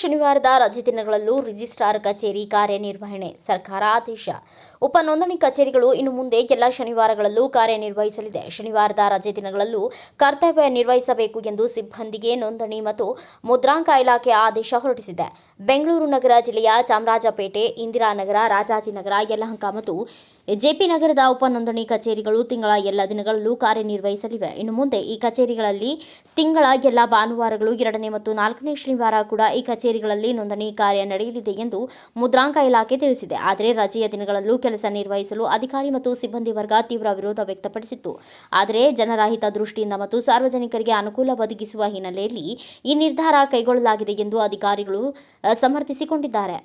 ಶನಿವಾರದ ರಜೆ ದಿನಗಳಲ್ಲೂ ರಿಜಿಸ್ಟ್ರಾರ್ ಕಚೇರಿ ಕಾರ್ಯನಿರ್ವಹಣೆ ಸರ್ಕಾರ ಆದೇಶ. ಉಪ ನೋಂದಣಿ ಕಚೇರಿಗಳು ಇನ್ನು ಮುಂದೆ ಎಲ್ಲ ಶನಿವಾರಗಳಲ್ಲೂ ಕಾರ್ಯನಿರ್ವಹಿಸಲಿದೆ. ಶನಿವಾರದ ರಜೆ ದಿನಗಳಲ್ಲೂ ಕರ್ತವ್ಯ ನಿರ್ವಹಿಸಬೇಕು ಎಂದು ಸಿಬ್ಬಂದಿಗೆ ನೋಂದಣಿ ಮತ್ತು ಮುದ್ರಾಂಕ ಇಲಾಖೆ ಆದೇಶ ಹೊರಡಿಸಿದೆ. ಬೆಂಗಳೂರು ನಗರ ಜಿಲ್ಲೆಯ ಚಾಮರಾಜಪೇಟೆ, ಇಂದಿರಾನಗರ, ರಾಜಾಜಿನಗರ, ಯಲಹಂಕ ಮತ್ತು ಜೆಪಿ ನಗರದ ಉಪ ನೋಂದಣಿ ಕಚೇರಿಗಳು ತಿಂಗಳ ಎಲ್ಲ ದಿನಗಳಲ್ಲೂ ಕಾರ್ಯನಿರ್ವಹಿಸಲಿವೆ. ಇನ್ನು ಮುಂದೆ ಈ ಕಚೇರಿಗಳಲ್ಲಿ ತಿಂಗಳ ಎಲ್ಲ ಭಾನುವಾರಗಳು, 2ನೇ ಮತ್ತು 4ನೇ ಶನಿವಾರ ಕೂಡ ಈ ಕಚೇರಿಗಳಲ್ಲಿ ನೋಂದಣಿ ಕಾರ್ಯ ನಡೆಯಲಿದೆ ಎಂದು ಮುದ್ರಾಂಕ ಇಲಾಖೆ ತಿಳಿಸಿದೆ. ಆದರೆ ರಜೆಯ ದಿನಗಳಲ್ಲೂ ಕೆಲಸ ನಿರ್ವಹಿಸಲು ಅಧಿಕಾರಿ ಮತ್ತು ಸಿಬ್ಬಂದಿ ವರ್ಗ ತೀವ್ರ ವಿರೋಧ ವ್ಯಕ್ತಪಡಿಸಿತ್ತು. ಆದರೆ ಜನರ ಹಿತದೃಷ್ಟಿಯಿಂದ ಮತ್ತು ಸಾರ್ವಜನಿಕರಿಗೆ ಅನುಕೂಲ ಒದಗಿಸುವ ಹಿನ್ನೆಲೆಯಲ್ಲಿ ಈ ನಿರ್ಧಾರ ಕೈಗೊಳ್ಳಲಾಗಿದೆ ಎಂದು ಅಧಿಕಾರಿಗಳು ಸಮರ್ಥಿಸಿಕೊಂಡಿದ್ದಾರೆ.